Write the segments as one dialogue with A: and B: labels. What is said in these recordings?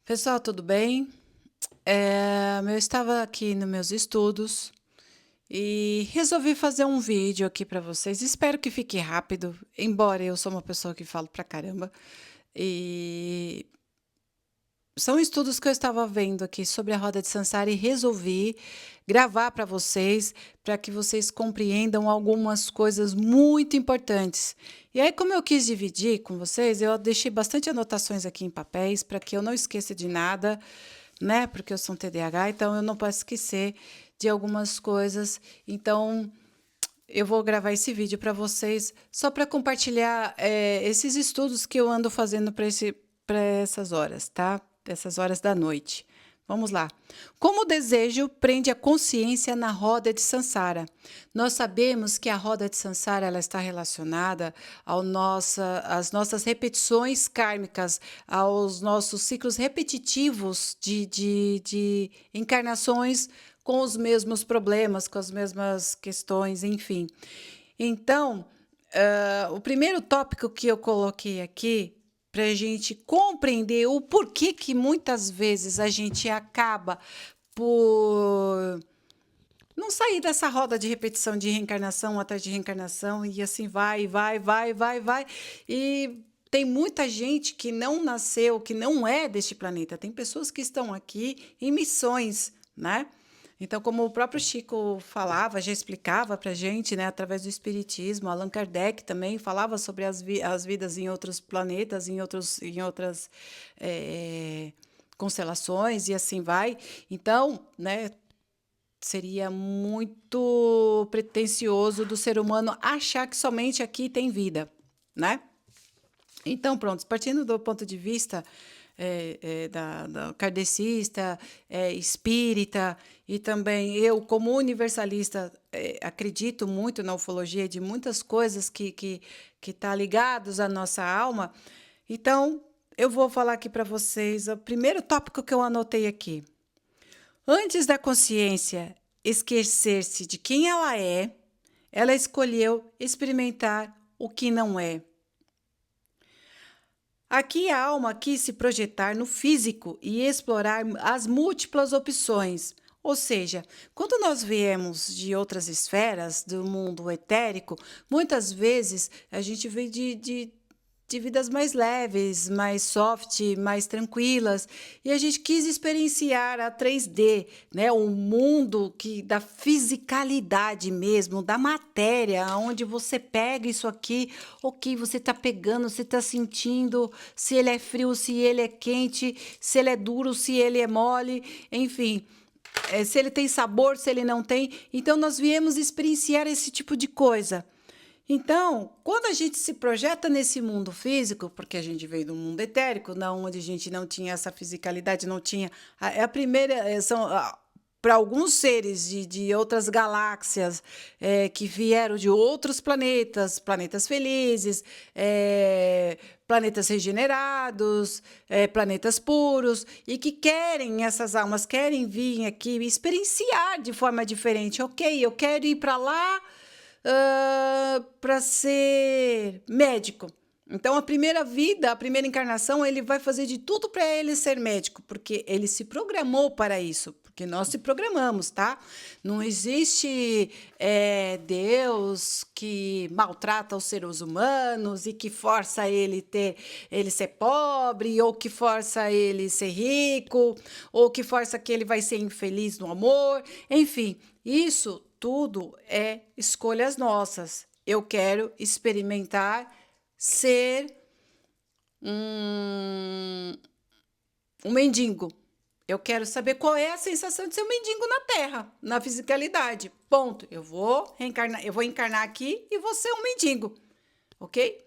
A: Pessoal, tudo bem? Eu estava aqui nos meus estudos e resolvi fazer um vídeo aqui para vocês. Espero que fique rápido, embora eu sou uma pessoa que falo pra caramba. E são estudos que eu estava vendo aqui sobre a roda de Sansara e resolvi gravar para que vocês compreendam algumas coisas muito importantes. E aí, como eu quis dividir com vocês, eu deixei bastante anotações aqui em papéis para que eu não esqueça de nada, né? Porque eu sou um TDAH, então eu não posso esquecer de algumas coisas. Então, eu vou gravar esse vídeo para vocês só para compartilhar esses estudos que eu ando fazendo para essas horas, tá? Essas horas da noite. Vamos lá. Como o desejo prende a consciência na roda de Sansara? Nós sabemos que a roda de Sansara ela está relacionada às nossas repetições kármicas, aos nossos ciclos repetitivos de encarnações com os mesmos problemas, com as mesmas questões, enfim. Então, o primeiro tópico que eu coloquei aqui para a gente compreender o porquê que muitas vezes a gente acaba por não sair dessa roda de repetição de reencarnação atrás de reencarnação e assim vai. E tem muita gente que não nasceu, que não é deste planeta. Tem pessoas que estão aqui em missões, né? Então, como o próprio Chico falava, já explicava para gente, né, através do Espiritismo, Allan Kardec também falava sobre as vidas em outros planetas, em outras constelações e assim vai. Então, né, seria muito pretensioso do ser humano achar que somente aqui tem vida, né? Então, pronto, partindo do ponto de vista da kardecista, espírita, e também eu, como universalista, acredito muito na ufologia de muitas coisas que tá ligados à nossa alma. Então, eu vou falar aqui para vocês o primeiro tópico que eu anotei aqui. Antes da consciência esquecer-se de quem ela escolheu experimentar o que não é. Aqui a alma quis se projetar no físico e explorar as múltiplas opções. Ou seja, quando nós viemos de outras esferas do mundo etérico, muitas vezes a gente vem de vidas mais leves, mais soft, mais tranquilas, e a gente quis experienciar a 3D, né, o mundo da fisicalidade mesmo, da matéria, onde você pega isso aqui, ok, você está pegando, você está sentindo se ele é frio, se ele é quente, se ele é duro, se ele é mole, enfim. Se ele tem sabor, se ele não tem. Então, nós viemos experienciar esse tipo de coisa. Então, quando a gente se projeta nesse mundo físico, porque a gente veio do mundo etérico, onde a gente não tinha essa fisicalidade, não tinha. É a primeira. Para alguns seres de outras galáxias que vieram de outros planetas, planetas felizes, planetas regenerados, planetas puros, e que querem, essas almas querem vir aqui experienciar de forma diferente. Ok, eu quero ir para lá para ser médico. Então, a primeira vida, a primeira encarnação, ele vai fazer de tudo para ele ser médico, porque ele se programou para isso, porque nós se programamos, tá? Não existe Deus que maltrata os seres humanos e que força ele ser pobre, ou que força ele ser rico, ou que força que ele vai ser infeliz no amor, enfim, isso tudo é escolhas nossas. Eu quero experimentar ser um, um mendigo. Eu quero saber qual é a sensação de ser um mendigo na Terra, na fisicalidade. Ponto. Eu vou encarnar aqui e vou ser um mendigo, ok?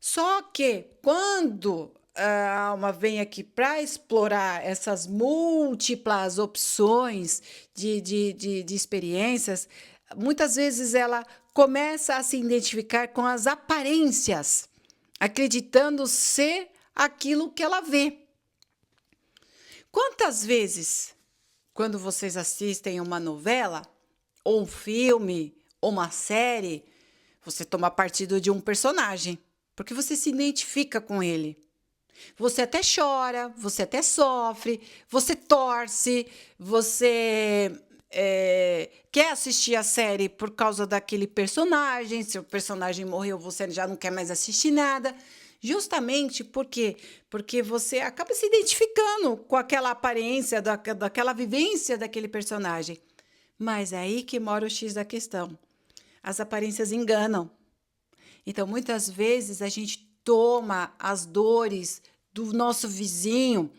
A: Só que quando a alma vem aqui para explorar essas múltiplas opções de experiências, muitas vezes ela começa a se identificar com as aparências, acreditando ser aquilo que ela vê. Quantas vezes, quando vocês assistem uma novela, ou um filme, ou uma série, você toma partido de um personagem, porque você se identifica com ele. Você até chora, você até sofre, você torce, você quer assistir a série por causa daquele personagem. Se o personagem morreu, você já não quer mais assistir nada. Justamente porque você acaba se identificando com aquela aparência, daquela vivência daquele personagem. Mas é aí que mora o X da questão. As aparências enganam. Então, muitas vezes, a gente toma as dores do nosso vizinho,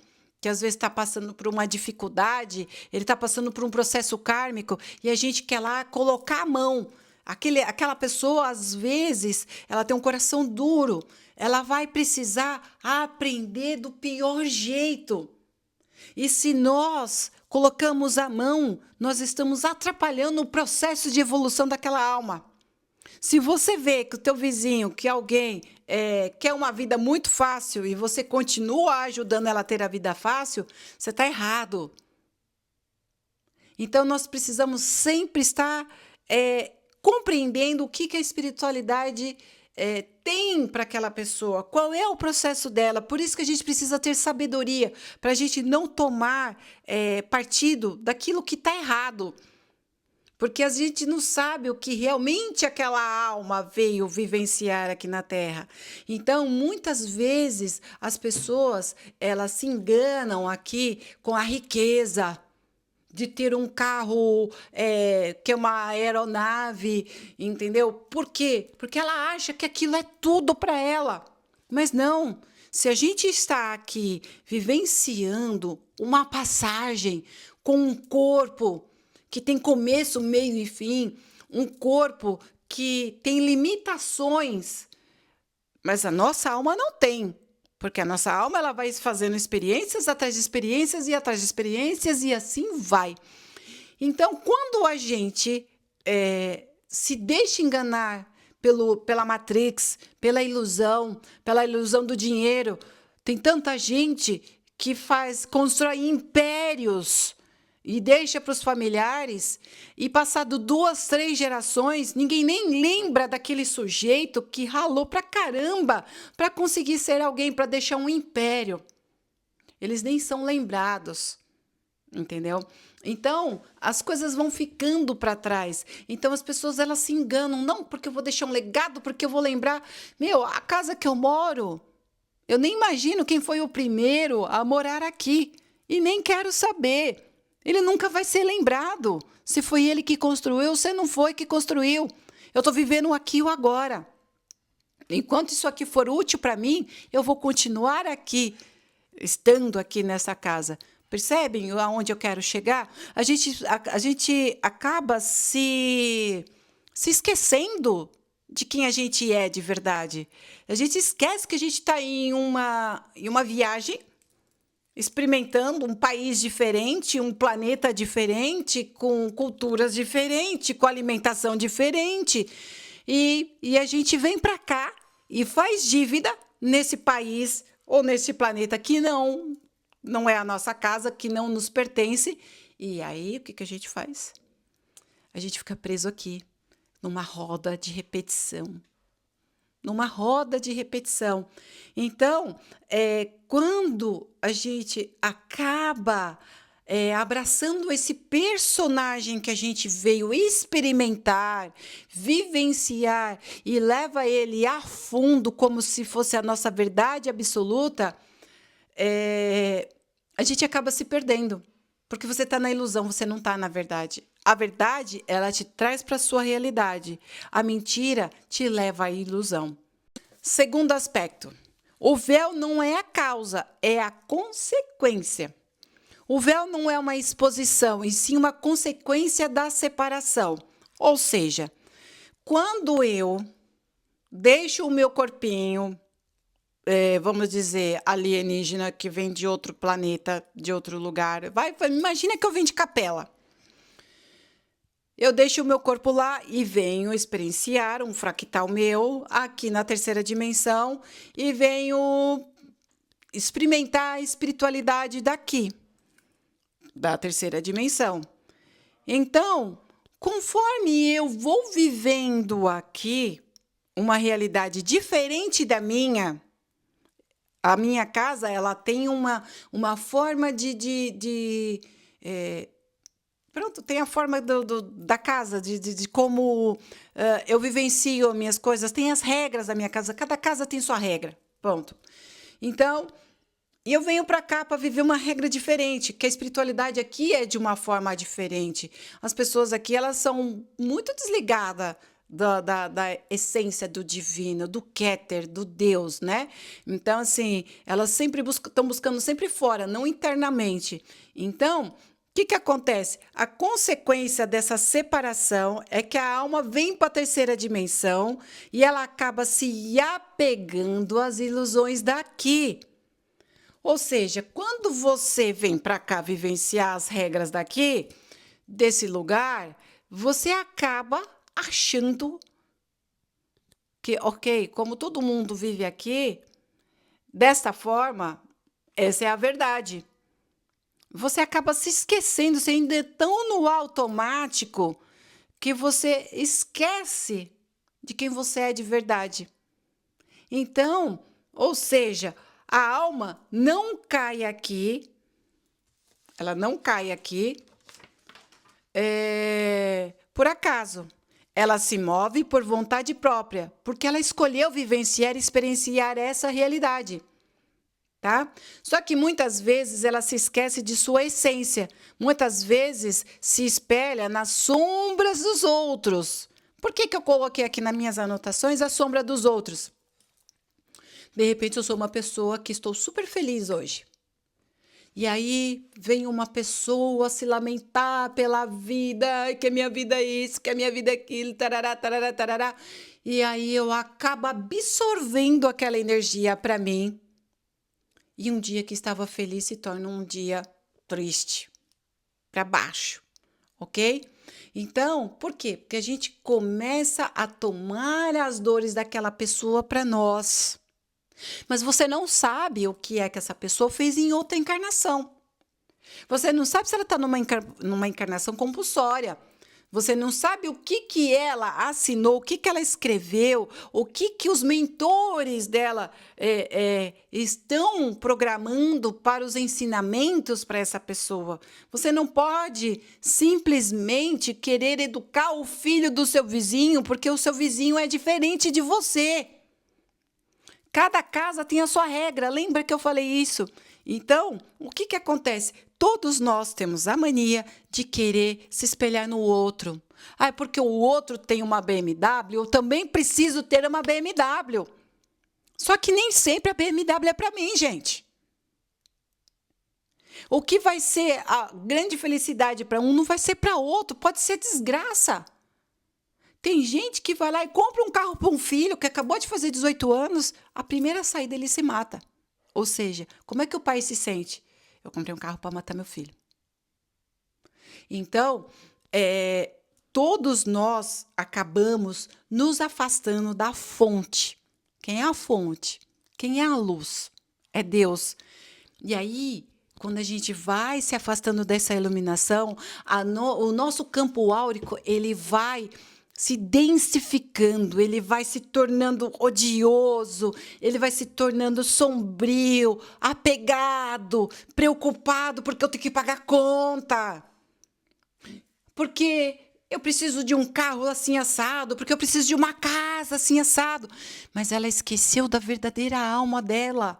A: que às vezes está passando por uma dificuldade, ele está passando por um processo kármico, e a gente quer lá colocar a mão. Aquela pessoa, às vezes, ela tem um coração duro, ela vai precisar aprender do pior jeito. E se nós colocamos a mão, nós estamos atrapalhando o processo de evolução daquela alma. Se você vê que o teu vizinho, que alguém quer uma vida muito fácil e você continua ajudando ela a ter a vida fácil, você está errado. Então, nós precisamos sempre estar compreendendo o que a espiritualidade tem para aquela pessoa, qual é o processo dela. Por isso que a gente precisa ter sabedoria, para a gente não tomar partido daquilo que está errado. Porque a gente não sabe o que realmente aquela alma veio vivenciar aqui na Terra. Então, muitas vezes, as pessoas elas se enganam aqui com a riqueza de ter um carro que é uma aeronave, entendeu? Por quê? Porque ela acha que aquilo é tudo para ela. Mas não. Se a gente está aqui vivenciando uma passagem com um corpo que tem começo, meio e fim, um corpo que tem limitações, mas a nossa alma não tem, porque a nossa alma ela vai fazendo experiências atrás de experiências e atrás de experiências e assim vai. Então, quando a gente se deixa enganar pela Matrix, pela ilusão do dinheiro, tem tanta gente que constrói impérios e deixa para os familiares, e passado 2, 3 gerações, ninguém nem lembra daquele sujeito que ralou pra caramba para conseguir ser alguém, para deixar um império. Eles nem são lembrados, entendeu? Então, as coisas vão ficando para trás. Então, as pessoas elas se enganam. Não, porque eu vou deixar um legado, porque eu vou lembrar. A casa que eu moro, eu nem imagino quem foi o primeiro a morar aqui. E nem quero saber. Ele nunca vai ser lembrado se foi ele que construiu ou se não foi que construiu. Eu estou vivendo aqui o agora. Enquanto isso aqui for útil para mim, eu vou continuar aqui, estando aqui nessa casa. Percebem aonde eu quero chegar? A gente acaba se esquecendo de quem a gente é de verdade. A gente esquece que a gente está em uma viagem, experimentando um país diferente, um planeta diferente, com culturas diferentes, com alimentação diferente. E a gente vem para cá e faz dívida nesse país ou nesse planeta que não é a nossa casa, que não nos pertence. E aí, o que a gente faz? A gente fica preso aqui, numa roda de repetição. Então, quando a gente acaba abraçando esse personagem que a gente veio experimentar, vivenciar e leva ele a fundo como se fosse a nossa verdade absoluta, a gente acaba se perdendo. Porque você está na ilusão, você não está na verdade. A verdade, ela te traz para a sua realidade. A mentira te leva à ilusão. Segundo aspecto, o véu não é a causa, é a consequência. O véu não é uma exposição, e sim uma consequência da separação. Ou seja, quando eu deixo o meu corpinho, vamos dizer, alienígena, que vem de outro planeta, de outro lugar. Imagina que eu vim de Capela. Eu deixo o meu corpo lá e venho experienciar um fractal meu aqui na terceira dimensão e venho experimentar a espiritualidade daqui, da terceira dimensão. Então, conforme eu vou vivendo aqui uma realidade diferente da minha, A minha casa, ela tem uma forma pronto, tem a forma da casa, de como eu vivencio as minhas coisas, tem as regras da minha casa, cada casa tem sua regra, pronto. Então, e eu venho para cá para viver uma regra diferente, que a espiritualidade aqui é de uma forma diferente. As pessoas aqui, elas são muito desligadas da essência do divino, do Keter, do Deus, né? Então, assim, elas sempre estão buscando sempre fora, não internamente. Então, o que acontece? A consequência dessa separação é que a alma vem para a terceira dimensão e ela acaba se apegando às ilusões daqui. Ou seja, quando você vem para cá vivenciar as regras daqui, desse lugar, você acaba achando que, ok, como todo mundo vive aqui, desta forma, essa é a verdade. Você acaba se esquecendo, você ainda é tão no automático que você esquece de quem você é de verdade. Então, ou seja, a alma não cai aqui, ela não cai aqui por acaso. Ela se move por vontade própria, porque ela escolheu vivenciar e experienciar essa realidade. Tá? Só que muitas vezes ela se esquece de sua essência. Muitas vezes se espelha nas sombras dos outros. Por que eu coloquei aqui nas minhas anotações a sombra dos outros? De repente eu sou uma pessoa que estou super feliz hoje. E aí vem uma pessoa se lamentar pela vida, que a minha vida é isso, que a minha vida é aquilo, tarará, tarará, tarará. E aí eu acabo absorvendo aquela energia para mim. E um dia que estava feliz se torna um dia triste, para baixo, ok? Então, por quê? Porque a gente começa a tomar as dores daquela pessoa para nós. Mas você não sabe o que é que essa pessoa fez em outra encarnação. Você não sabe se ela está numa encarnação compulsória. Você não sabe o que ela assinou, o que ela escreveu, o que os mentores dela estão programando para os ensinamentos para essa pessoa. Você não pode simplesmente querer educar o filho do seu vizinho, porque o seu vizinho é diferente de você. Cada casa tem a sua regra, lembra que eu falei isso? Então, o que acontece? Todos nós temos a mania de querer se espelhar no outro. Ah, porque o outro tem uma BMW, eu também preciso ter uma BMW. Só que nem sempre a BMW é para mim, gente. O que vai ser a grande felicidade para um não vai ser para outro, pode ser desgraça. Tem gente que vai lá e compra um carro para um filho que acabou de fazer 18 anos, a primeira saída ele se mata. Ou seja, como é que o pai se sente? Eu comprei um carro para matar meu filho. Então, todos nós acabamos nos afastando da fonte. Quem é a fonte? Quem é a luz? É Deus. E aí, quando a gente vai se afastando dessa iluminação, o nosso campo áurico ele vai se densificando, ele vai se tornando odioso, ele vai se tornando sombrio, apegado, preocupado porque eu tenho que pagar conta. Porque eu preciso de um carro assim assado, porque eu preciso de uma casa assim assado. Mas ela esqueceu da verdadeira alma dela.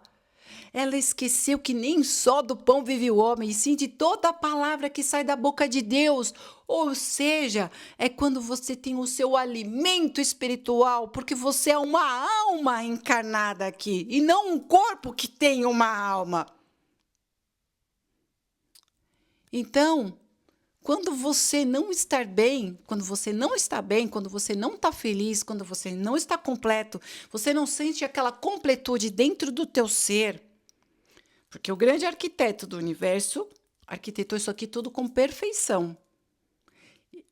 A: Ela esqueceu que nem só do pão vive o homem, e sim de toda a palavra que sai da boca de Deus. Ou seja, é quando você tem o seu alimento espiritual, porque você é uma alma encarnada aqui, e não um corpo que tem uma alma. Então, quando você não está bem, quando você não está bem, quando você não está feliz, quando você não está completo, você não sente aquela completude dentro do teu ser, porque o grande arquiteto do universo arquitetou isso aqui tudo com perfeição.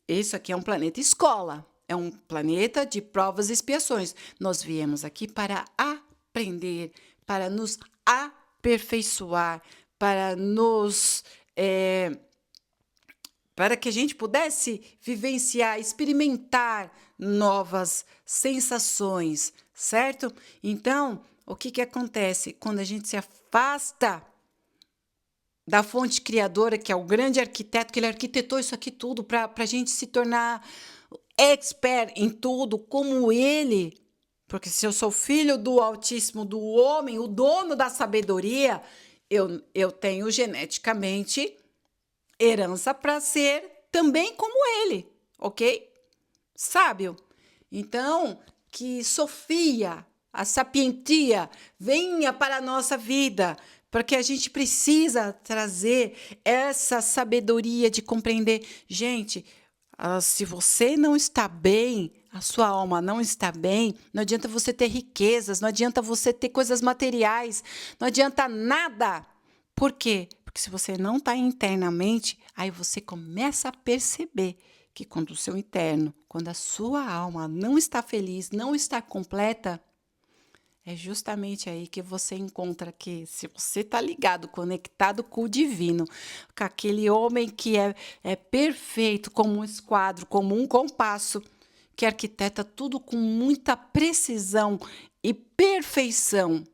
A: Isso aqui é um planeta escola, é um planeta de provas e expiações. Nós viemos aqui para aprender, para nos aperfeiçoar, para que a gente pudesse vivenciar, experimentar novas sensações, certo? Então, O que que acontece quando a gente se afasta da fonte criadora, que é o grande arquiteto, que ele arquitetou isso aqui tudo para a gente se tornar expert em tudo, como ele. Porque se eu sou filho do Altíssimo, do homem, o dono da sabedoria, eu tenho geneticamente herança para ser também como ele, ok? Sábio. Então, que Sofia, a sapientia, venha para a nossa vida, porque a gente precisa trazer essa sabedoria de compreender. Gente, se você não está bem, a sua alma não está bem, não adianta você ter riquezas, não adianta você ter coisas materiais, não adianta nada. Por quê? Porque se você não está internamente, aí você começa a perceber que quando o seu interno, quando a sua alma não está feliz, não está completa, é justamente aí que você encontra que, se você está ligado, conectado com o divino, com aquele homem que é perfeito, como um esquadro, como um compasso, que arquiteta tudo com muita precisão e perfeição.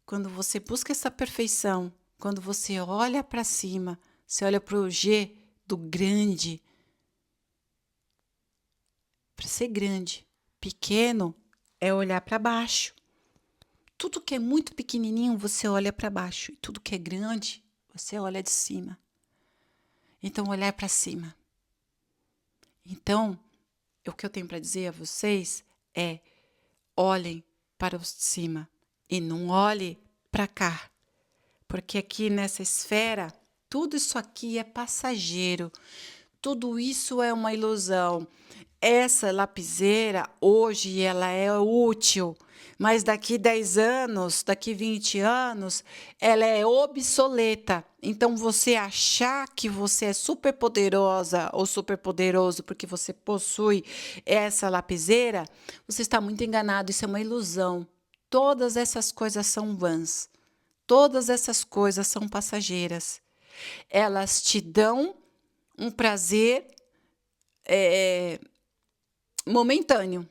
A: Quando você busca essa perfeição, quando você olha para cima, você olha para o G do grande, para ser grande. Pequeno é olhar para baixo. Tudo que é muito pequenininho, você olha para baixo. E tudo que é grande, você olha de cima. Então, olhar para cima. Então, o que eu tenho para dizer a vocês é: olhem para o de cima e não olhe para cá. Porque aqui nessa esfera, tudo isso aqui é passageiro. Tudo isso é uma ilusão. Essa lapiseira, hoje, ela é útil, mas daqui 10 anos, daqui 20 anos, ela é obsoleta. Então, você achar que você é super poderosa ou super poderoso porque você possui essa lapiseira, você está muito enganado. Isso é uma ilusão. Todas essas coisas são vãs. Todas essas coisas são passageiras. Elas te dão um prazer momentâneo.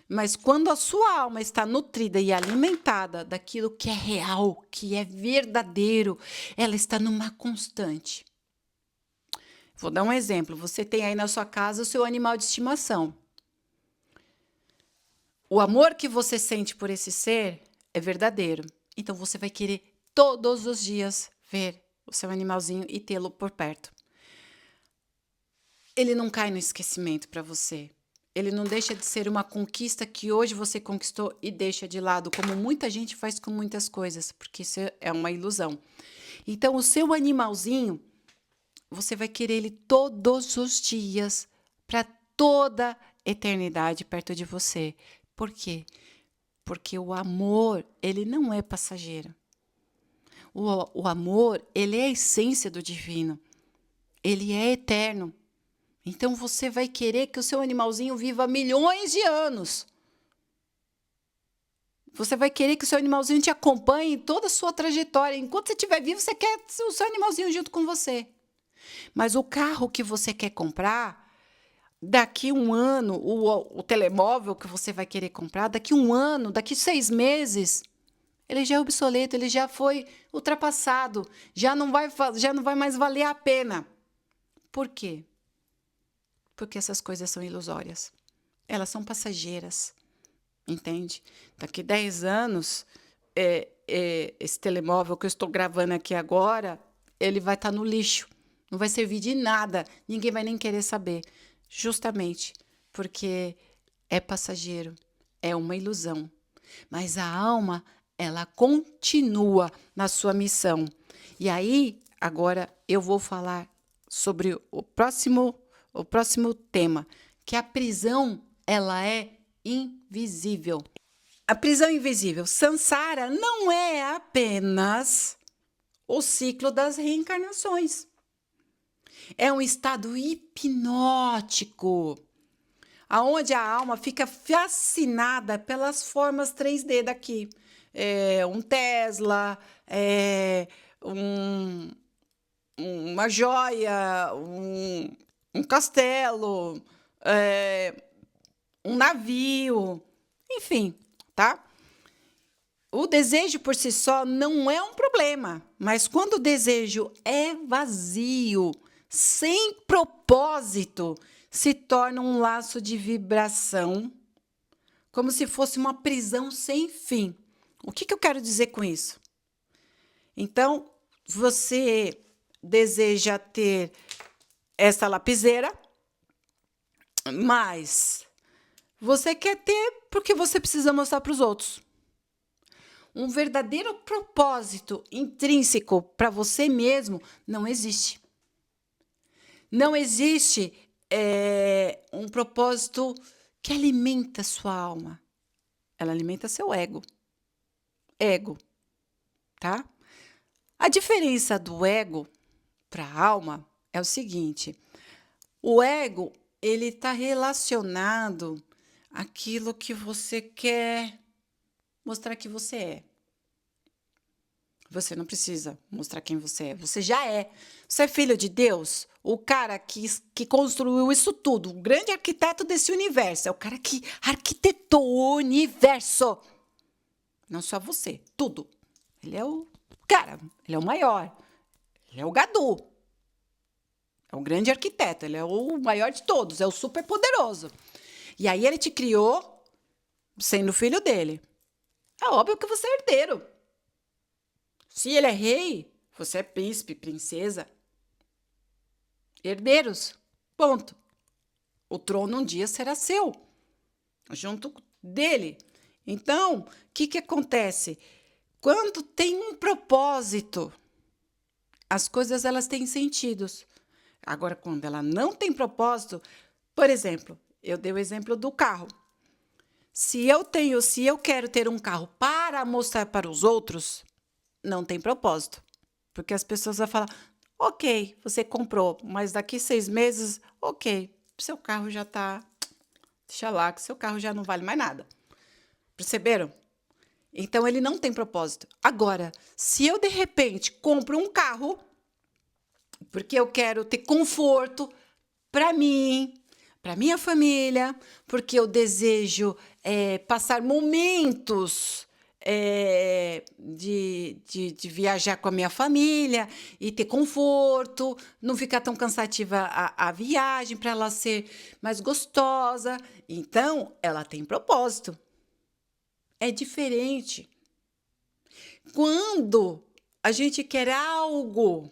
A: Mas quando a sua alma está nutrida e alimentada daquilo que é real, que é verdadeiro, ela está numa constante. Vou dar um exemplo. Você tem aí na sua casa o seu animal de estimação. O amor que você sente por esse ser é verdadeiro. Então você vai querer todos os dias ver o seu animalzinho e tê-lo por perto. Ele não cai no esquecimento para você. Ele não deixa de ser uma conquista que hoje você conquistou e deixa de lado, como muita gente faz com muitas coisas, porque isso é uma ilusão. Então, o seu animalzinho, você vai querer ele todos os dias, para toda eternidade perto de você. Por quê? Porque o amor, ele não é passageiro. O amor, ele é a essência do divino. Ele é eterno. Então você vai querer que o seu animalzinho viva milhões de anos. Você vai querer que o seu animalzinho te acompanhe em toda a sua trajetória. Enquanto você estiver vivo, você quer o seu animalzinho junto com você. Mas o carro que você quer comprar, daqui um ano, o telemóvel que você vai querer comprar, daqui um ano, daqui 6 meses, ele já é obsoleto, ele já foi ultrapassado, já não vai mais valer a pena. Por quê? Porque essas coisas são ilusórias. Elas são passageiras, entende? Daqui 10 anos, esse telemóvel que eu estou gravando aqui agora, ele vai estar no lixo. Não vai servir de nada. Ninguém vai nem querer saber. Justamente porque é passageiro. É uma ilusão. Mas a alma, ela continua na sua missão. E aí, agora eu vou falar sobre o próximo tema, que a prisão, ela é invisível. A prisão invisível, Sansara, não é apenas o ciclo das reencarnações. É um estado hipnótico, aonde a alma fica fascinada pelas formas 3D daqui. Um Tesla, uma joia, um castelo, um navio, enfim, tá? O desejo por si só não é um problema, mas quando o desejo é vazio, sem propósito, se torna um laço de vibração, como se fosse uma prisão sem fim. O que eu quero dizer com isso? Então, você deseja ter essa lapiseira, mas você quer ter porque você precisa mostrar para os outros. Um verdadeiro propósito intrínseco para você mesmo não existe. Não existe um propósito que alimenta a sua alma. Ela alimenta seu ego. Ego, tá? A diferença do ego para a alma é o seguinte: o ego, ele está relacionado àquilo que você quer mostrar que você é. Você não precisa mostrar quem você é. Você já é. Você é filho de Deus. O cara que construiu isso tudo. O grande arquiteto desse universo. É o cara que arquitetou o universo. Não só você. Tudo. Ele é o cara. Ele é o maior. Ele é o Gadu. É o grande arquiteto. Ele é o maior de todos. É o super poderoso. E aí ele te criou sendo filho dele. É óbvio que você é herdeiro. Se ele é rei, você é príncipe, princesa. Herdeiros. Ponto. O trono um dia será seu, junto dele. Então, o que acontece? Quando tem um propósito, as coisas elas têm sentidos. Agora, quando ela não tem propósito, por exemplo, eu dei o exemplo do carro. Se eu quero ter um carro para mostrar para os outros, não tem propósito. Porque as pessoas vão falar, ok, você comprou, mas daqui 6 meses, ok, seu carro já está, deixa lá, que seu carro já não vale mais nada. Perceberam? Então, ele não tem propósito. Agora, se eu, de repente, compro um carro, porque eu quero ter conforto para mim, para minha família, porque eu desejo passar momentos de viajar com a minha família e ter conforto, não ficar tão cansativa a viagem, para ela ser mais gostosa. Então, ela tem propósito. É diferente. Quando a gente quer algo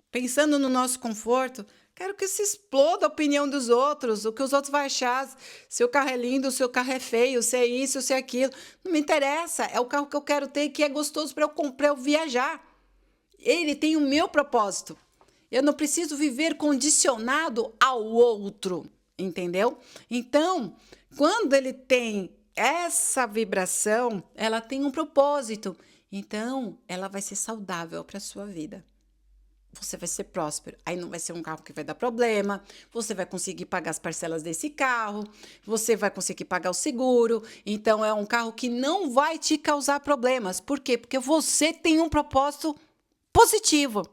A: pensando no nosso conforto, quero que se exploda a opinião dos outros, o que os outros vão achar, se o carro é lindo, se o carro é feio, se é isso, se é aquilo. Não me interessa, é o carro que eu quero ter, que é gostoso para eu viajar. Ele tem o meu propósito. Eu não preciso viver condicionado ao outro, entendeu? Então, quando ele tem essa vibração, ela tem um propósito. Então, ela vai ser saudável para a sua vida. Você vai ser próspero. Aí não vai ser um carro que vai dar problema. Você vai conseguir pagar as parcelas desse carro. Você vai conseguir pagar o seguro. Então, é um carro que não vai te causar problemas. Por quê? Porque você tem um propósito positivo.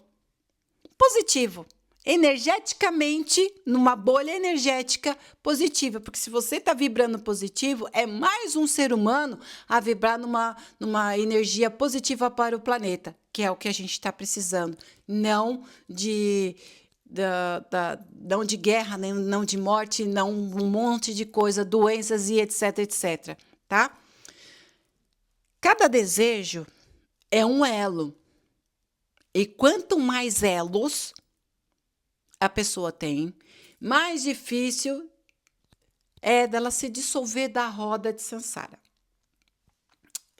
A: Positivo. Energeticamente, numa bolha energética positiva. Porque se você está vibrando positivo, é mais um ser humano a vibrar numa energia positiva para o planeta, que é o que a gente está precisando. Não não de guerra, não de morte, não um monte de coisa, doenças e etc, etc. Tá? Cada desejo é um elo. E quanto mais elos a pessoa tem, mais difícil é dela se dissolver da roda de samsara.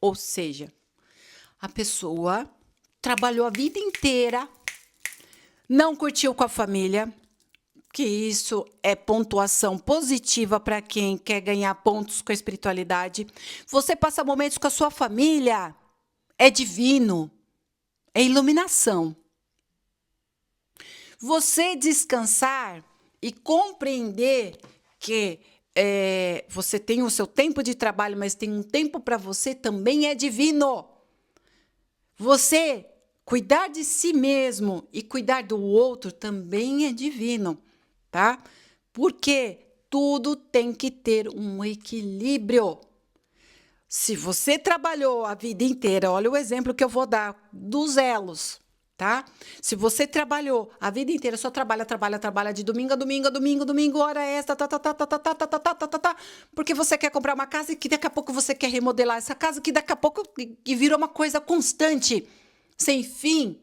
A: Ou seja, a pessoa trabalhou a vida inteira, não curtiu com a família, que isso é pontuação positiva para quem quer ganhar pontos com a espiritualidade. Você passa momentos com a sua família, é divino, é iluminação. Você descansar e compreender que você tem o seu tempo de trabalho, mas tem um tempo para você, também é divino. Você cuidar de si mesmo e cuidar do outro também é divino, tá? Porque tudo tem que ter um equilíbrio. Se você trabalhou a vida inteira, olha o exemplo que eu vou dar dos elos, tá? Se você trabalhou a vida inteira, só trabalha de domingo a domingo, domingo, hora extra, porque você quer comprar uma casa e que daqui a pouco você quer remodelar essa casa, que daqui a pouco que virou uma coisa constante, sem fim.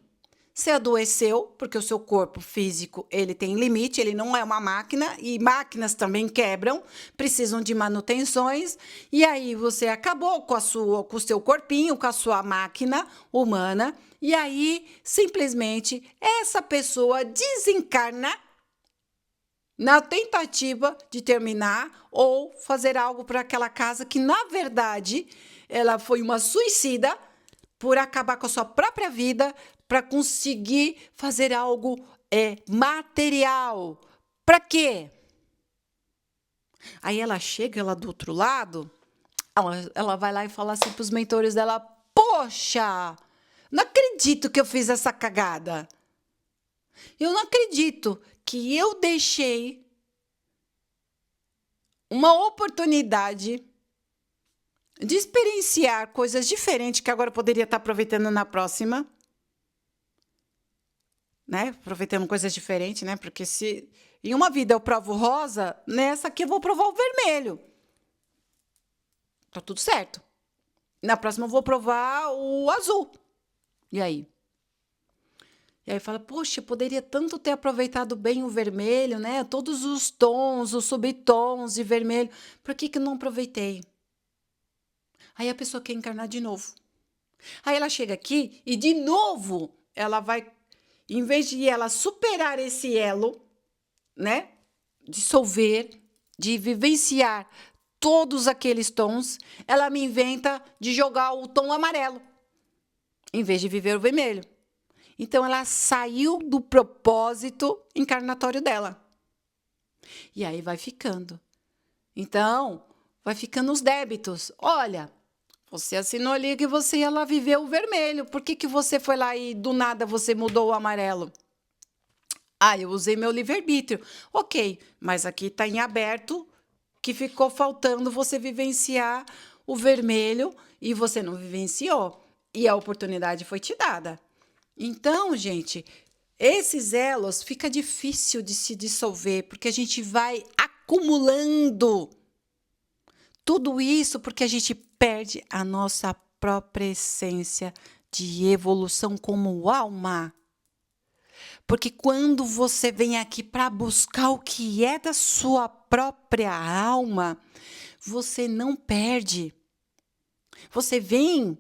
A: Você adoeceu, porque o seu corpo físico, ele tem limite, ele não é uma máquina, e máquinas também quebram, precisam de manutenções, e aí você acabou com o seu corpinho, com a sua máquina humana, e aí, simplesmente, essa pessoa desencarna na tentativa de terminar ou fazer algo para aquela casa que, na verdade, ela foi uma suicida por acabar com a sua própria vida para conseguir fazer algo material. Para quê? Aí ela chega lá do outro lado, ela vai lá e fala assim para os mentores dela: Poxa, não acredito que eu fiz essa cagada. Eu não acredito que eu deixei uma oportunidade de experienciar coisas diferentes que agora eu poderia estar aproveitando na próxima, né? Aproveitando coisas diferentes, né? Porque se em uma vida eu provo rosa, nessa aqui eu vou provar o vermelho. Tá tudo certo. Na próxima eu vou provar o azul. E aí? E aí fala, poxa, eu poderia tanto ter aproveitado bem o vermelho, né? Todos os tons, os subtons de vermelho. Por que que eu não aproveitei? Aí a pessoa quer encarnar de novo. Aí ela chega aqui e de novo ela vai, em vez de ela superar esse elo, né? Dissolver, de vivenciar todos aqueles tons, ela me inventa de jogar o tom amarelo, em vez de viver o vermelho. Então ela saiu do propósito encarnatório dela. E aí vai ficando. Então, vai ficando os débitos. Olha, você assinou ali que você ia lá viver o vermelho. Por que que você foi lá e do nada você mudou o amarelo? Ah, eu usei meu livre-arbítrio. Ok, mas aqui está em aberto que ficou faltando você vivenciar o vermelho e você não vivenciou. E a oportunidade foi te dada. Então, gente, esses elos fica difícil de se dissolver, porque a gente vai acumulando tudo isso porque a gente perde a nossa própria essência de evolução como alma. Porque quando você vem aqui para buscar o que é da sua própria alma, você não perde. Você vem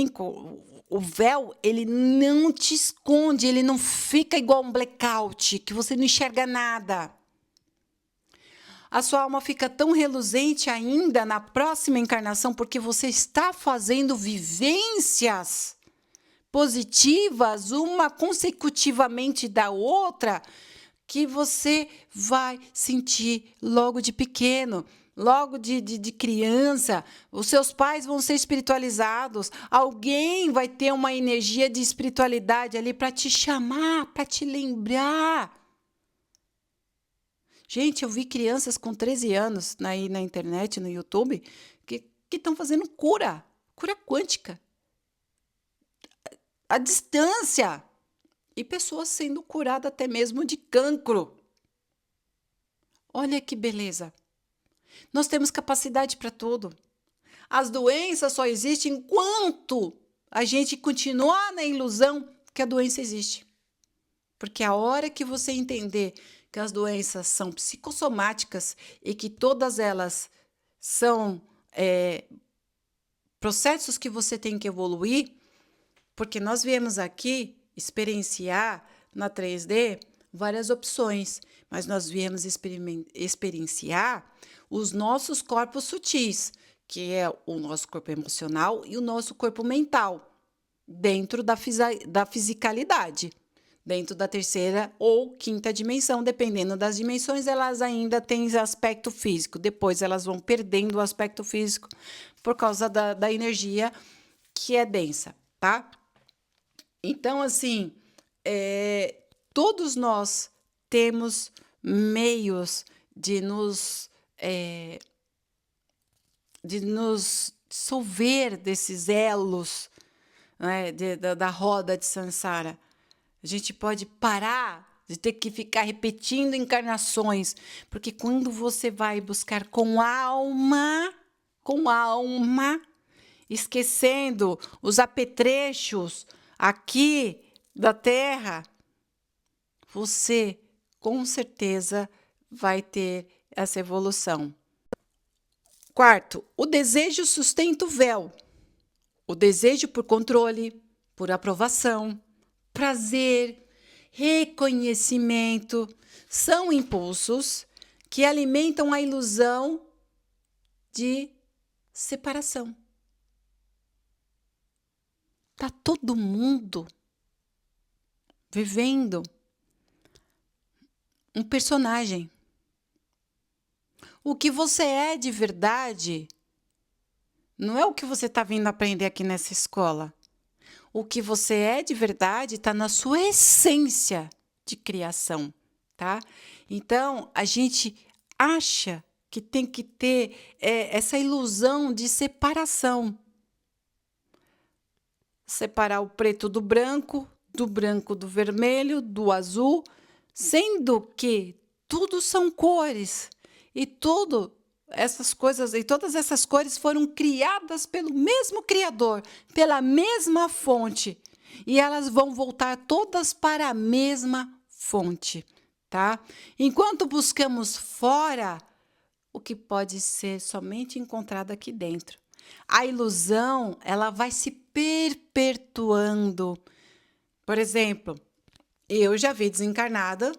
A: com o véu, ele não te esconde, ele não fica igual um blackout, que você não enxerga nada. A sua alma fica tão reluzente ainda na próxima encarnação porque você está fazendo vivências positivas, uma consecutivamente da outra, que você vai sentir logo de pequeno, logo de criança. Os seus pais vão ser espiritualizados, alguém vai ter uma energia de espiritualidade ali para te chamar, para te lembrar. Gente, eu vi crianças com 13 anos aí na internet, no YouTube, que estão fazendo cura quântica, à distância. E pessoas sendo curadas até mesmo de cancro. Olha que beleza. Nós temos capacidade para tudo. As doenças só existem enquanto a gente continuar na ilusão que a doença existe. Porque a hora que você entender que as doenças são psicossomáticas e que todas elas são processos que você tem que evoluir, porque nós viemos aqui experienciar na 3D várias opções, mas nós viemos experienciar os nossos corpos sutis, que é o nosso corpo emocional e o nosso corpo mental, dentro da fisicalidade, dentro da terceira ou quinta dimensão, dependendo das dimensões, elas ainda têm aspecto físico, depois elas vão perdendo o aspecto físico por causa da energia que é densa, tá? Então, assim, todos nós temos meios de nos de nos dissolver desses elos, né, da roda de Sansara. A gente pode parar de ter que ficar repetindo encarnações, porque quando você vai buscar com alma, esquecendo os apetrechos aqui da Terra, você com certeza vai ter essa evolução. Quarto, o desejo sustenta o véu. O desejo por controle, por aprovação, prazer, reconhecimento são impulsos que alimentam a ilusão de separação. Tá todo mundo vivendo um personagem. O que você é de verdade não é o que você está vindo aprender aqui nessa escola. O que você é de verdade está na sua essência de criação, tá? Então, a gente acha que tem que ter essa ilusão de separação. Separar o preto do branco do vermelho, do azul, sendo que tudo são cores e todas essas cores foram criadas pelo mesmo Criador, pela mesma fonte, e elas vão voltar todas para a mesma fonte, tá? Enquanto buscamos fora o que pode ser somente encontrado aqui dentro. A ilusão, ela vai se perpetuando. Por exemplo, eu já vi desencarnada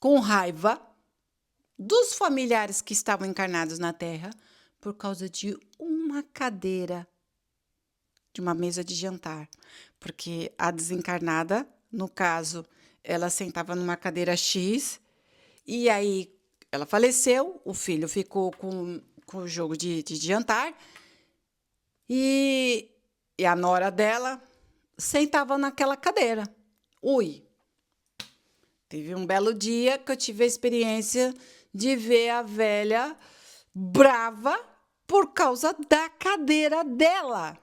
A: com raiva dos familiares que estavam encarnados na Terra por causa de uma cadeira de uma mesa de jantar. Porque a desencarnada, no caso, ela sentava numa cadeira X e aí ela faleceu, o filho ficou com o jogo de jantar e a nora dela sentava naquela cadeira. Ui! Teve um belo dia que eu tive a experiência de ver a velha brava por causa da cadeira dela.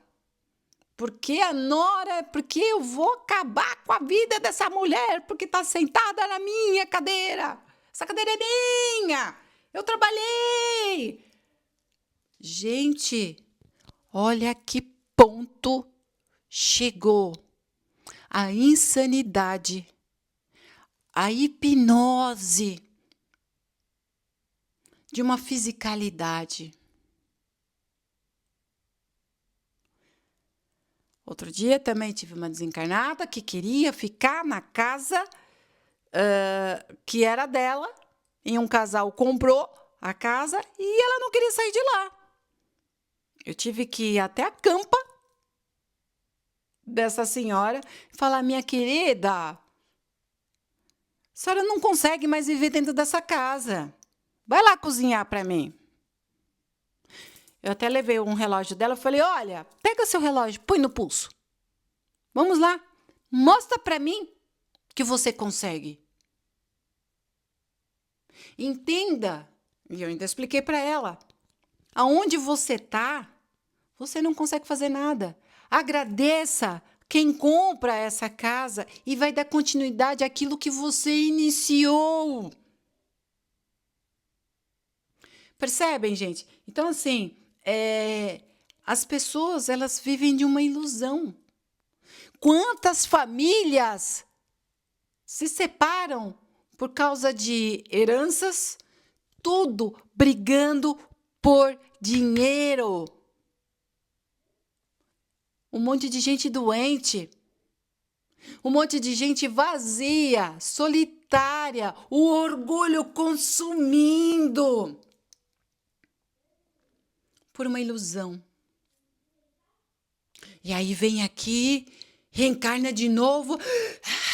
A: Porque eu vou acabar com a vida dessa mulher, porque está sentada na minha cadeira. Essa cadeira é minha. Eu trabalhei. Gente, olha que ponto chegou a insanidade, a hipnose de uma fisicalidade. Outro dia também tive uma desencarnada que queria ficar na casa que era dela, e um casal comprou a casa e ela não queria sair de lá. Eu tive que ir até a campa dessa senhora e falar: minha querida, a senhora não consegue mais viver dentro dessa casa. Vai lá cozinhar para mim. Eu até levei um relógio dela e falei: olha, pega seu relógio, põe no pulso. Vamos lá, mostra para mim que você consegue. Entenda, e eu ainda expliquei para ela, aonde você está, você não consegue fazer nada. Agradeça quem compra essa casa e vai dar continuidade àquilo que você iniciou. Percebem, gente? Então, assim, as pessoas, elas vivem de uma ilusão. Quantas famílias se separam por causa de heranças, tudo brigando por dinheiro. Um monte de gente doente, um monte de gente vazia, solitária, o orgulho consumindo por uma ilusão. E aí vem aqui, reencarna de novo.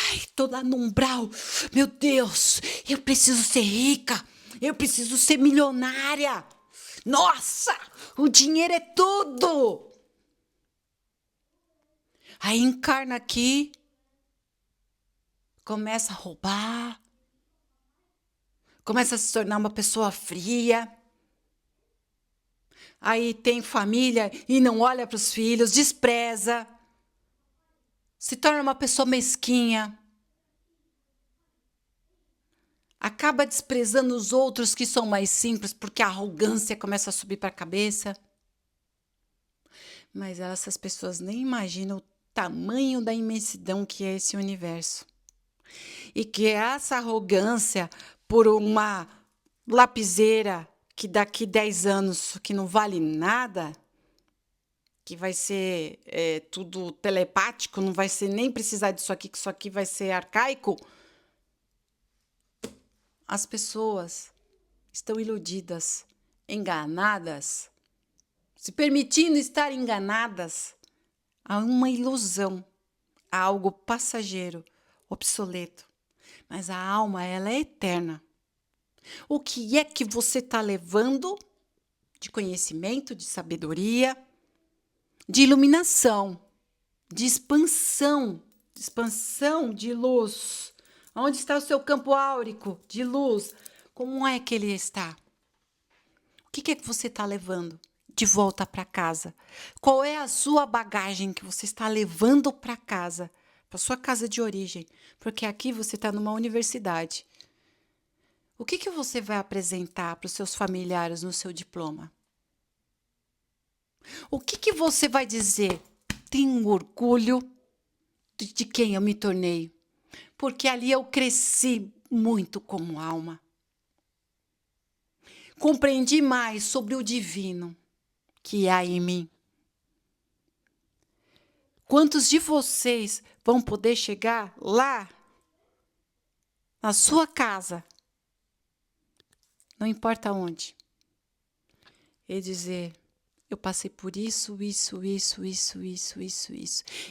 A: Ai, tô lá no umbral. Meu Deus, eu preciso ser rica. Eu preciso ser milionária. Nossa, o dinheiro é tudo. Aí encarna aqui, começa a roubar, começa a se tornar uma pessoa fria, Aí tem família e não olha para os filhos, despreza, se torna uma pessoa mesquinha, acaba desprezando os outros que são mais simples porque a arrogância começa a subir para a cabeça. Mas essas pessoas nem imaginam o tamanho da imensidão que é esse universo. E que essa arrogância por uma lapiseira que daqui 10 anos que não vale nada, que vai ser tudo telepático, não vai ser nem precisar disso aqui, que isso aqui vai ser arcaico. As pessoas estão iludidas, enganadas, se permitindo estar enganadas a uma ilusão, a algo passageiro, obsoleto. Mas a alma, ela é eterna. O que é que você está levando de conhecimento, de sabedoria, de iluminação, de expansão de luz? Onde está o seu campo áurico de luz? Como é que ele está? O que é que você está levando de volta para casa? Qual é a sua bagagem que você está levando para casa? Para sua casa de origem? Porque aqui você está numa universidade. O que você vai apresentar para os seus familiares no seu diploma? O que você vai dizer? Tenho orgulho de quem eu me tornei, porque ali eu cresci muito como alma. Compreendi mais sobre o divino que há em mim. Quantos de vocês vão poder chegar lá, na sua casa, não importa onde, e dizer: eu passei por isso.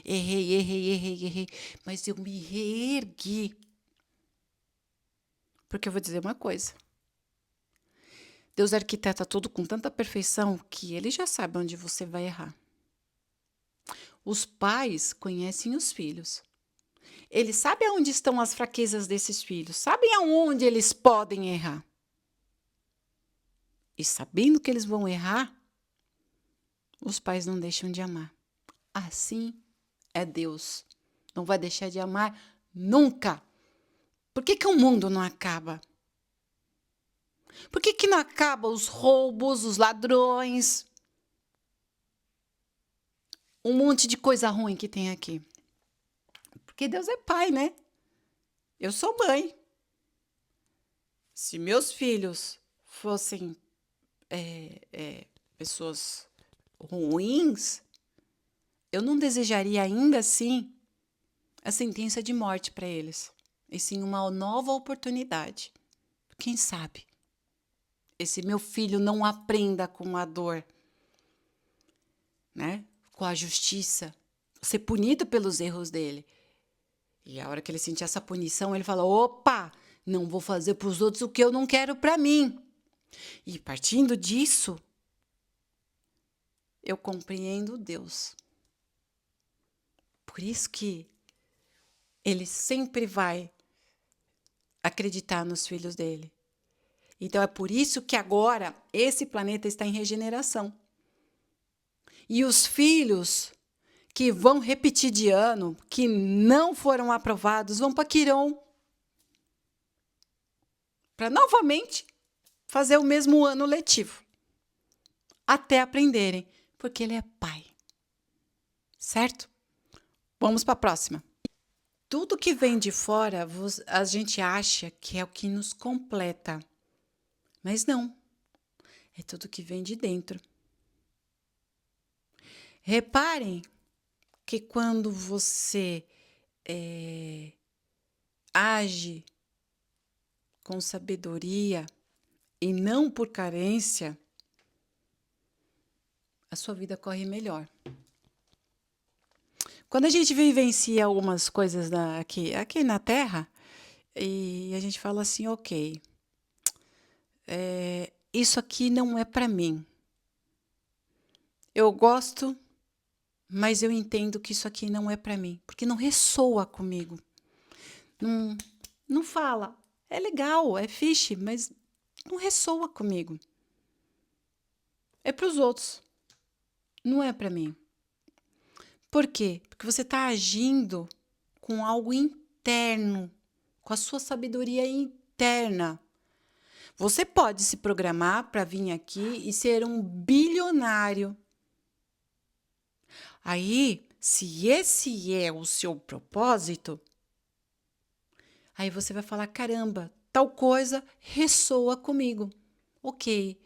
A: Errei, mas eu me reergui. Porque eu vou dizer uma coisa. Deus arquiteta tudo com tanta perfeição que ele já sabe onde você vai errar. Os pais conhecem os filhos. Eles sabem onde estão as fraquezas desses filhos. Sabem aonde eles podem errar. E sabendo que eles vão errar, os pais não deixam de amar. Assim é Deus. Não vai deixar de amar nunca. Por que o mundo não acaba? Por que não acaba os roubos, os ladrões? Um monte de coisa ruim que tem aqui. Porque Deus é pai, né? Eu sou mãe. Se meus filhos fossem pessoas ruins, eu não desejaria ainda assim a sentença de morte para eles, e sim uma nova oportunidade. Quem sabe esse meu filho não aprenda com a dor, né? Com a justiça, ser punido pelos erros dele. E a hora que ele sentir essa punição, ele fala: opa, não vou fazer para os outros o que eu não quero para mim. E partindo disso, eu compreendo Deus. Por isso que ele sempre vai acreditar nos filhos dele. Então é por isso que agora esse planeta está em regeneração. E os filhos que vão repetir de ano, que não foram aprovados, vão para Quirón. Para novamente fazer o mesmo ano letivo. Até aprenderem, porque ele é pai. Certo? Vamos para a próxima. Tudo que vem de fora, a gente acha que é o que nos completa. Mas não. É tudo que vem de dentro. Reparem que quando você age com sabedoria e não por carência, a sua vida corre melhor. Quando a gente vivencia algumas coisas aqui na Terra, e a gente fala assim, ok, isso aqui não é para mim. Eu gosto, mas eu entendo que isso aqui não é para mim, porque não ressoa comigo. Não fala. É legal, é fixe, mas não ressoa comigo. é para os outros, não é para mim. Por quê? Porque você está agindo com algo interno, com a sua sabedoria interna. Você pode se programar para vir aqui e ser um bilionário. Aí, se esse é o seu propósito, aí você vai falar: caramba, tal coisa ressoa comigo. Ok,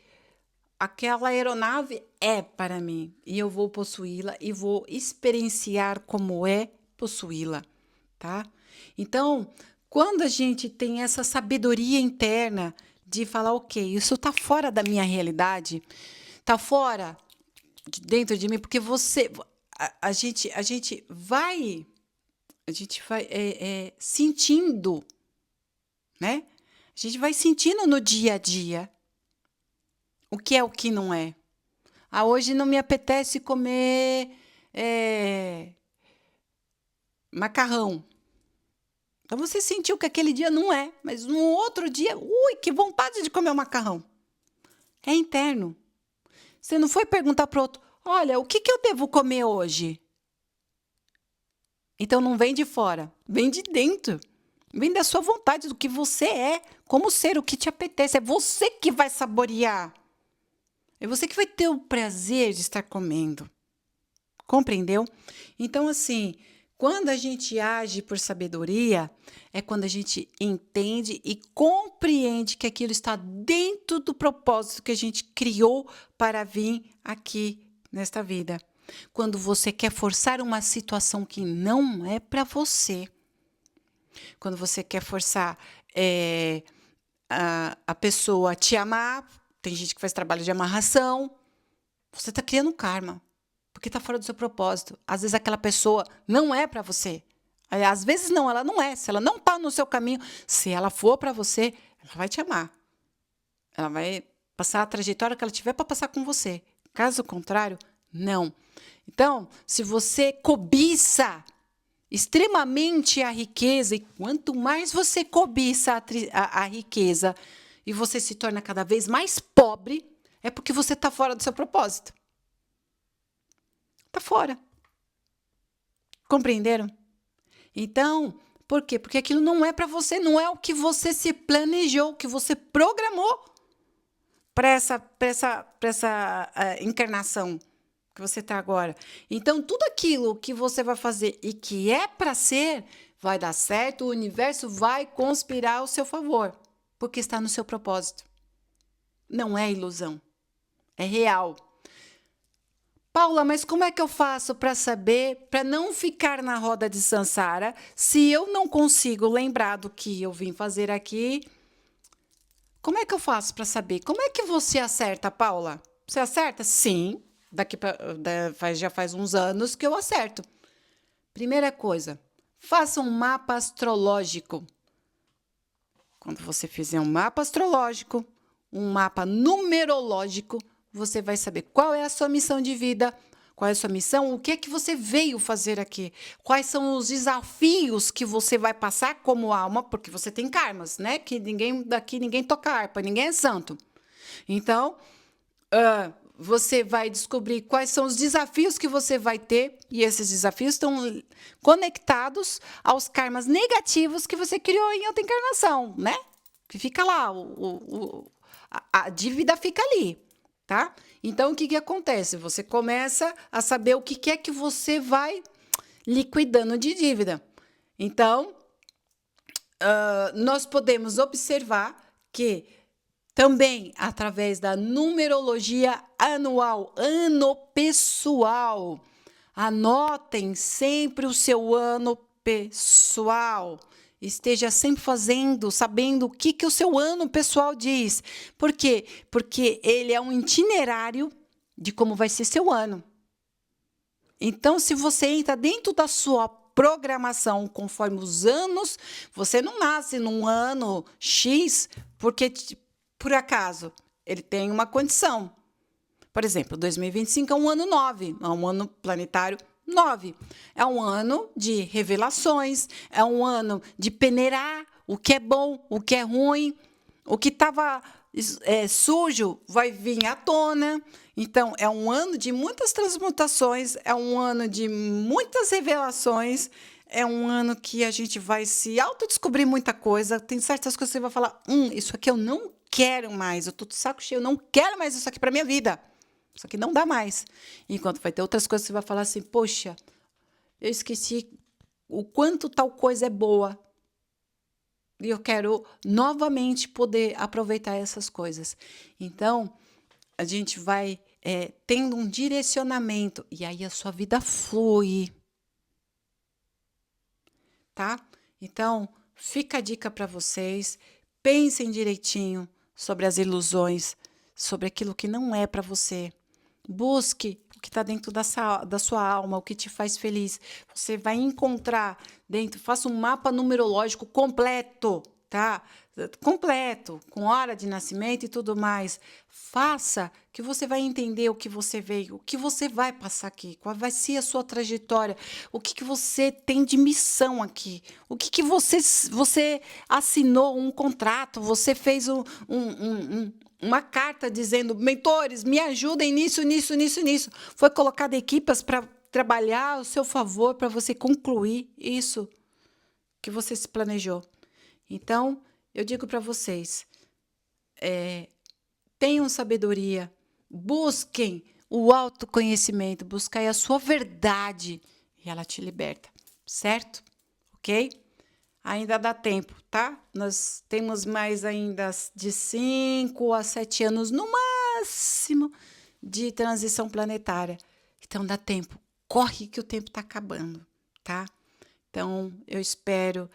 A: aquela aeronave é para mim e eu vou possuí-la e vou experienciar como é possuí-la, tá? Então, quando a gente tem essa sabedoria interna de falar: ok, isso está fora da minha realidade, está fora de dentro de mim, porque a gente vai sentindo, né? A gente vai sentindo no dia a dia o que é o que não é. Ah, hoje não me apetece comer macarrão. Então você sentiu que aquele dia não é, mas no outro dia, ui, que vontade de comer o macarrão. É interno. Você não foi perguntar para o outro: olha, o que eu devo comer hoje? Então não vem de fora, vem de dentro. Vem da sua vontade, do que você é, como ser, o que te apetece. É você que vai saborear. É você que vai ter o prazer de estar comendo. Compreendeu? Então, assim, quando a gente age por sabedoria, é quando a gente entende e compreende que aquilo está dentro do propósito que a gente criou para vir aqui nesta vida. Quando você quer forçar uma situação que não é para você. Quando você quer forçar a pessoa a te amar, tem gente que faz trabalho de amarração, você está criando karma. Porque está fora do seu propósito. Às vezes aquela pessoa não é para você. Às vezes não, ela não é. Se ela não está no seu caminho, se ela for para você, ela vai te amar. Ela vai passar a trajetória que ela tiver para passar com você. Caso contrário, não. Então, se você cobiça extremamente a riqueza, e quanto mais você cobiça a riqueza e você se torna cada vez mais pobre, é porque você está fora do seu propósito. Está fora. Compreenderam? Então, por quê? Porque aquilo não é para você, não é o que você se planejou, o que você programou para essa encarnação que você está agora. Então, tudo aquilo que você vai fazer e que é para ser, vai dar certo, o universo vai conspirar ao seu favor, porque está no seu propósito. Não é ilusão, é real. Paula, mas como é que eu faço para saber, para não ficar na roda de Sansara, se eu não consigo lembrar do que eu vim fazer aqui? Como é que eu faço para saber? Como é que você acerta, Paula? Você acerta? Sim, já faz uns anos que eu acerto. Primeira coisa, faça um mapa astrológico. Quando você fizer um mapa astrológico, um mapa numerológico, você vai saber qual é a sua missão de vida, qual é a sua missão, o que é que você veio fazer aqui, quais são os desafios que você vai passar como alma, porque você tem karmas, né? Que ninguém toca harpa, ninguém é santo. Então, você vai descobrir quais são os desafios que você vai ter, e esses desafios estão conectados aos karmas negativos que você criou em outra encarnação, né? Que fica lá, a dívida fica ali. Tá? Então, o que acontece? Você começa a saber o que é que você vai liquidando de dívida. Então, nós podemos observar que também, através da numerologia anual, ano pessoal, anotem sempre o seu ano pessoal. Esteja sempre sabendo o que o seu ano pessoal diz. Por quê? Porque ele é um itinerário de como vai ser seu ano. Então, se você entra dentro da sua programação conforme os anos, você não nasce num ano X porque, por acaso, ele tem uma condição. Por exemplo, 2025 é um ano 9, é um ano planetário 9. É um ano de revelações, é um ano de peneirar o que é bom, o que é ruim, o que estava sujo vai vir à tona. Então, é um ano de muitas transmutações, é um ano de muitas revelações, é um ano que a gente vai se autodescobrir muita coisa. Tem certas coisas que você vai falar: isso aqui eu não quero mais, eu tô de saco cheio, eu não quero mais isso aqui para minha vida. Isso aqui não dá mais. Enquanto vai ter outras coisas que você vai falar assim: poxa, eu esqueci o quanto tal coisa é boa. E eu quero novamente poder aproveitar essas coisas. Então, a gente vai tendo um direcionamento e aí a sua vida flui, tá? Então, fica a dica para vocês. Pensem direitinho sobre as ilusões, sobre aquilo que não é para você. Busque o que está dentro da sua alma, o que te faz feliz. Você vai encontrar dentro, faça um mapa numerológico completo, tá? Completo, com hora de nascimento e tudo mais. Faça que você vai entender o que você veio, o que você vai passar aqui, qual vai ser a sua trajetória, o que você tem de missão aqui, o que você assinou um contrato, você fez uma carta dizendo: mentores, me ajudem nisso, nisso, nisso, nisso. Foi colocada equipes para trabalhar ao seu favor para você concluir isso que você se planejou. Então, eu digo para vocês, tenham sabedoria, busquem o autoconhecimento, buscai a sua verdade e ela te liberta, certo? Ok? Ainda dá tempo, tá? Nós temos mais ainda de 5 a 7 anos no máximo de transição planetária. Então dá tempo. Corre que o tempo está acabando, tá? Então eu espero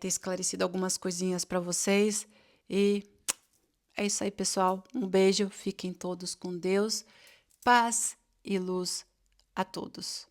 A: ter esclarecido algumas coisinhas para vocês. E é isso aí, pessoal. Um beijo. Fiquem todos com Deus. Paz e luz a todos.